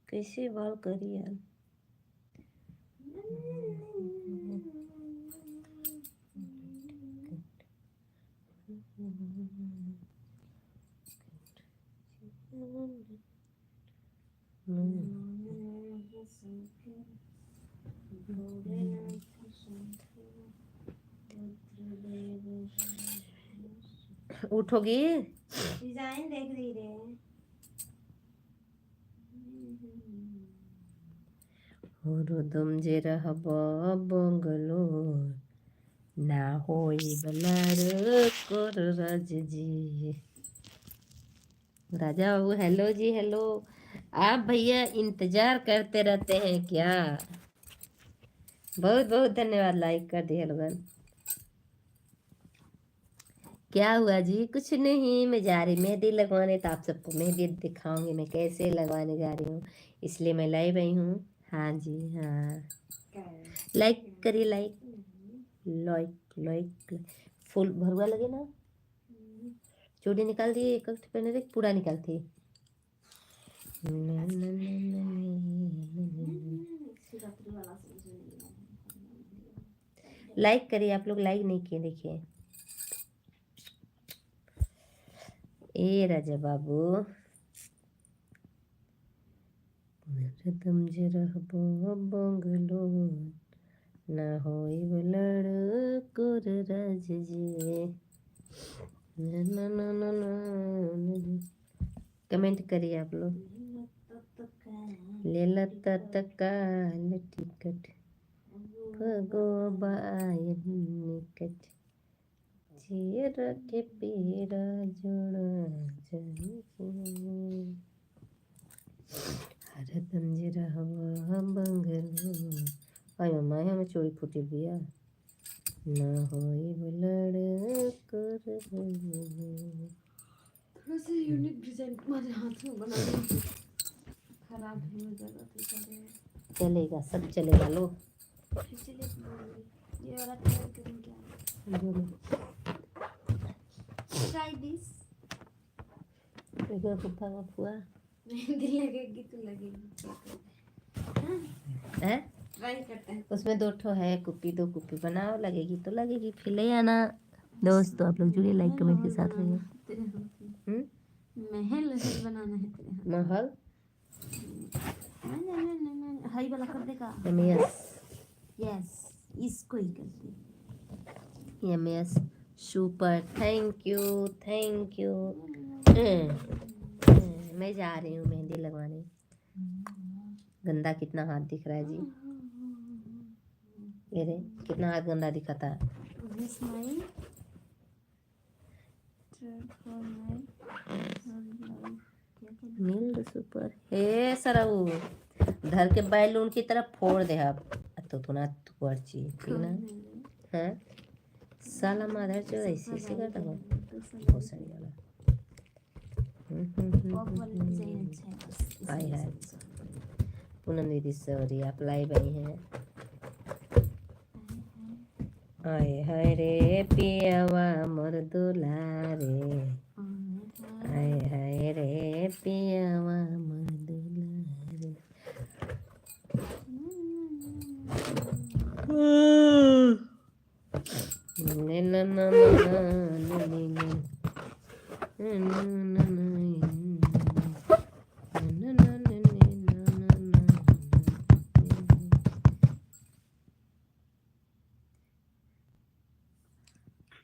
कैसे बाल करी यार। उठोगी? डिजाइन देख रही रे। तुम जे रहब बंगलोर ना होई बलर कर राज जी। Raja Babu hello ji hello. आप भैया इंतजार करते रहते हैं क्या? बहुत बहुत धन्यवाद, लाइक कर दिया लोगन। क्या हुआ जी? कुछ नहीं, मैं जा रही मेहंदी लगवाने, तो आप सबको मेहंदी दिखाऊंगी मैं कैसे लगवाने जा रही हूँ, इसलिए मैं लाइव आई हूँ। हाँ जी हाँ, लाइक करिए, लाइक लाइक लाइक। फुल भरुआ लगे ना। चूड़ी निकाल दिए, एक पहने थे, पूरा निकालती। लाइक करिए, आप लोग लाइक नहीं किए, देखिए। ए राजा बाबू तुम जे रहबो बंगलोर ना होई बलड़ कोर राज जी। ना ना ना ना। कमेंट करिए आप लोग। ले तत्काल टिकट भगो बायन निकट चेर के पेरा जोड़ा हर तुम जे रहबो बंगलोर। आय माय हमें चोरी फूटी दिया ना होई बलड़ कर। थोड़ा सा यूनिक डिजाइन तुम्हारे हाथ में बना दो। खराब हो जाएगा तो चलेगा, सब चलेगा। लो ये वाला ट्राई करूं क्या? Try this. देखो फुफा का फुआ मेहंदी लगेगी तो लगेगी। है, ट्राई करते हैं। उसमें 2 ठो है कुप्पी, 2 कुप्पी बनाओ, लगेगी तो लगेगी, फिर ले आना। दोस्तों आप लोग जुड़िए, लाइक कमेंट के साथ रहिए। महल बनाना है तेरे हाथ। महल नहीं हाई वाला कर देगा। यस यस, इसको ही करते। Yes super, thank you thank you. मैं जा रही हूँ मेहंदी लगवाने। गंदा कितना हाथ दिख रहा है जी, ये रे कितना हाथ गंदा दिखा था। मिल्ड सुपर हे सरऊ धर के बैलून की तरफ फोड़ दे। अब तो तुना तुअर्ची ठीक ना है। साला माधर जो ऐसे से करता हो भोसड़ी वाला। हाय हाय पूनम दीदी सॉरी, आप लाइव आई हैं। आए हाय रे पियावा मोर दुलारे, आए हाय रे पियावा मोर दुलारे। ना ना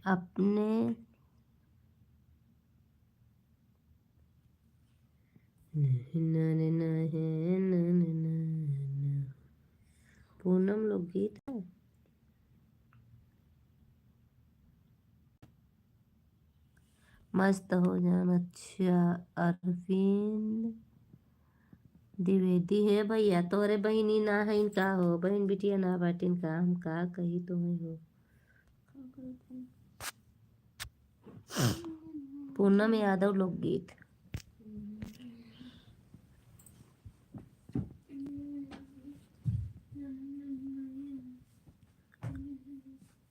अपने पूनम लोग गीत है। मस्त हो जाना। अच्छा अरविंद द्विवेदी है भैया, तोरे बहिनी ना है इनका हो, बहन बिटिया ना बाटिन का, हम का कही तुम्हें हो। पूनम यादव लोकगीत।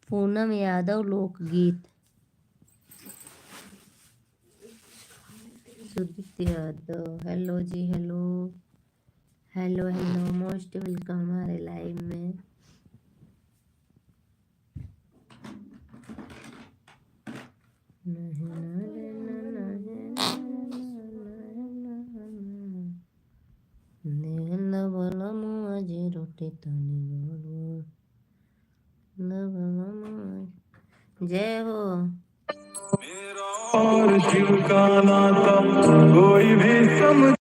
पूनम यादव लोकगीत। Sudipt Yadav, hello ji, hello hello hello, most welcome हमारे लाइव में। जय हो। और शिव का नाता कोई भी समझ।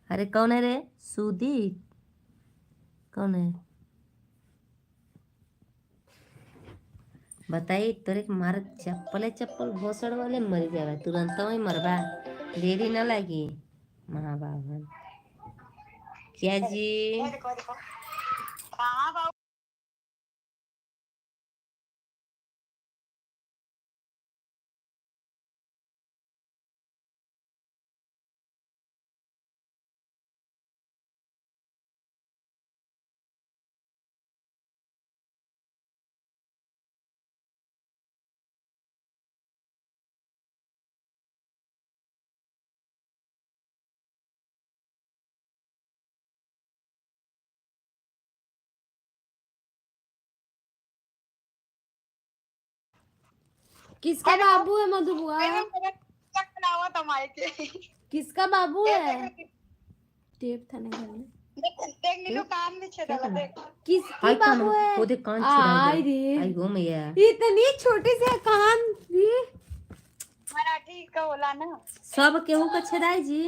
अरे कौन है रे? सुदीप कौन है? बताई तोरे के मार चप्पल चप्पल भोसड़ वाले मर जावा तुरंत वही मरबा, देरी न लगी। महाबाबन क्या जी? किसका बाबू है मधु बुआ? किसका बाबू है? टेप था घर में। किसकी बाबू है? वो देख कान आई छुड़ा रे, आई गो मैया। इतनी छोटे से कान भी। मराठी का बोला ना, सब केहू का छेदाई जी।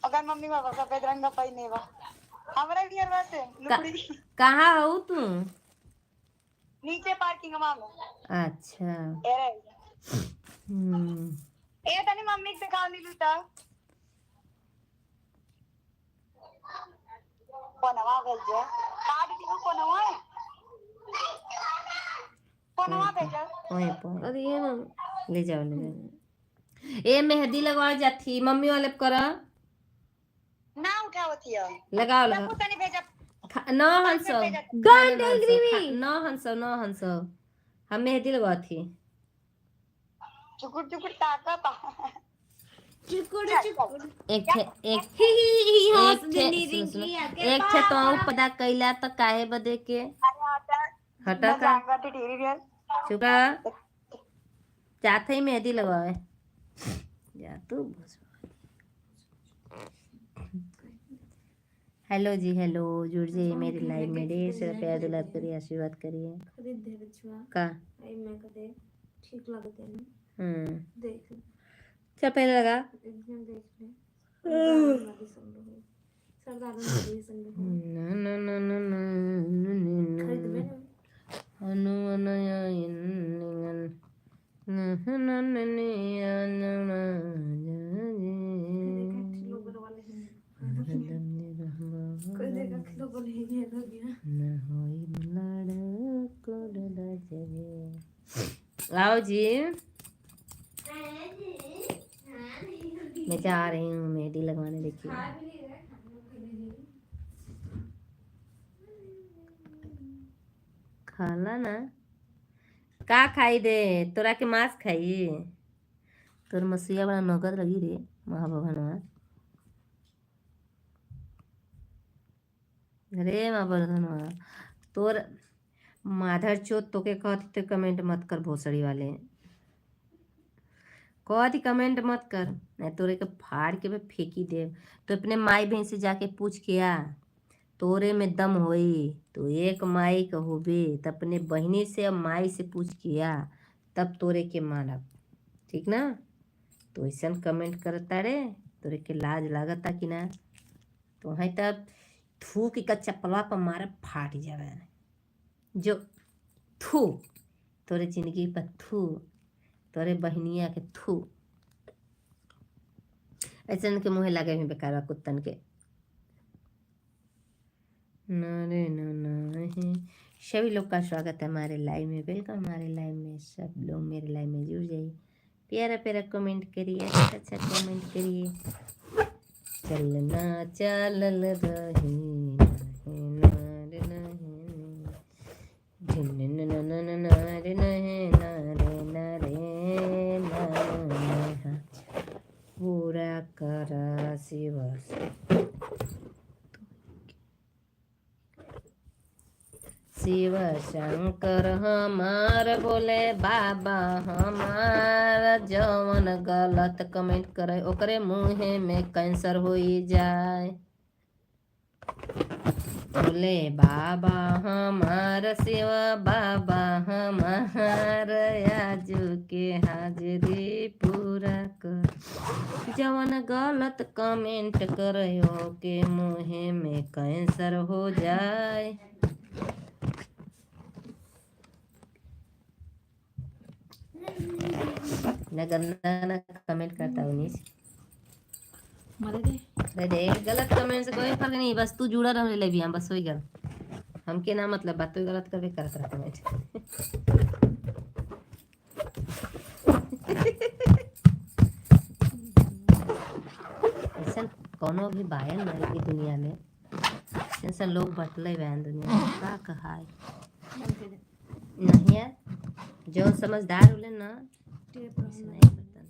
अगर मम्मी पापा सफेद रंग का पहिने बा हमारा भी हरवा से लुकड़ी कहाँ हो तू? नीचे पार्किंग में। अच्छा। ए तनी मम्मी से खाओ नहीं लूटा कोनवा भेजो कार्ड दियो कोनवा भेजो। अरे ये ले जाओ ले जाओ। ए मेहंदी लगवा जाती मम्मी वाले करा ना उठावती है लगाओ लगाओ। सबको तनी भेजा नौ हंसो Don't agree me. नौ हंसो हम मेहंदी लगवा थी। चुकुर चुकुर ताकत चुकुर चुकुर एक थे तो पता कैला तो काहे बदे के हटा का चुका चाहते ही मेहंदी लगवाए जा तू। हेलो जी, हेलो जुड़ जाइए मेरी लाइव में, ढेर सारा प्यार दुलार करिए, आशीर्वाद करिए का। ठीक लगते हैं देख चल पहले लगा। एकदम देख ले सरदार वाली संग खरीद में कोई देखा खिलो बोले ये हो गया। आओ जी, मैं जा रही हूँ मेहंदी लगवाने। देखिए खाला ना का खाई दे तोरा के मांस खाई तोर मसिया बड़ा नगद लगी रे महाभवनवा रे महाभवनवा तोर माधर चोत तोके कहती तो कमेंट मत कर भोसड़ी वाले, कहती कमेंट मत कर नहीं तोरे के फाड़ के फेंकी दे। तो अपने माई बहन से जाके पूछ के आ तोरे में दम होई तो एक माई कहोबे त अपने बहनी से अब माई से पूछ किया तब तोरे के मानब, ठीक ना। तो ऐसा कमेंट करता रे, तोरे के लाज लागता कि ना। तो है तब थूक का चप्पला पर मारे फाट जावे जो थू तोरे जिंदगी पर थू, तोरे बहनिया के थू। ऐसा के मुँह लागे भी बेकार बा कुत्तन के। नारे नहीं। सभी लोग का स्वागत है हमारे लाइव में, वेलकम हमारे लाइव में। सब लोग मेरे लाइव में जुड़ जाइए, प्यारा प्यारा कमेंट करिए, अच्छा कमेंट करिए। चलना चलल रही नारे नहीं, झिन नारे नारे नारे नारे पूरा करा शिव शिव शंकर हमार बोले बाबा हमार। जवन गलत कमेंट करे ओकरे मुँहे में कैंसर हो जाए। बोले बाबा हमार शिव बाबा हमार, आजू के हाजिरी पूरा कर। जवन गलत कमेंट करे ओके मुँहे में कैंसर हो जाए। ना गंदा ना कमेंट करता हूँ नीच। अरे देख गलत कमेंट से कोई फर्क नहीं, बस तू जुड़ा रह ले भी हम बस वही कर। हमके ना मतलब बात तो गलत करके करत रहा कमेंट। ऐसा कोनो भी बायन नहीं की दुनिया में, ऐसा लोग बटले बहन दुनिया में का कहा है नहीं यार। जो समझदार होले ना ऐसे नहीं पता।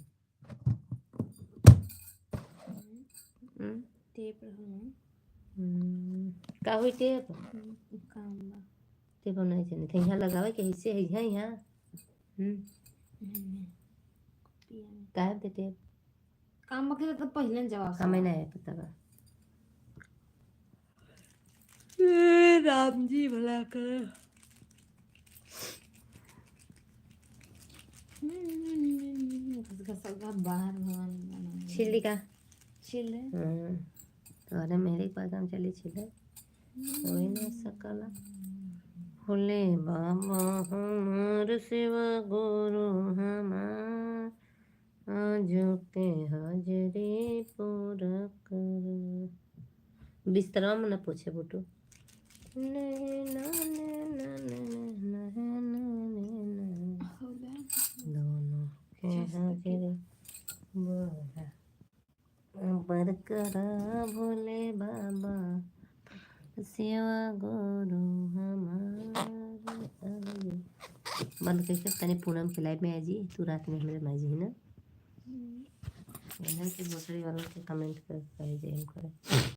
का हुई टेप टेप नहीं जाने थे यहाँ लगावे के हिस्से है यहाँ का है टेप काम बखे तो पहले जवाब हमें नहीं है पता बा। राम जी भला कर। बाहर भगवान छिल्ली का छिल तो अरे मेरे पास हम चली छिले वही ना सकला। भोले बाबा हमार शिवा गुरु हमार, आजो के हाजरी पूरा कर। बिस्तरा में न पूछे बुटू दोनों के हाजरी बरकरा भोले बाबा शिवा गुरु हमार। बंद करके तनी पूनम के लाइव में आ जी, तू रात में हमारे में जी है ना। के भोसड़ी वालों के कमेंट कर जाए करे।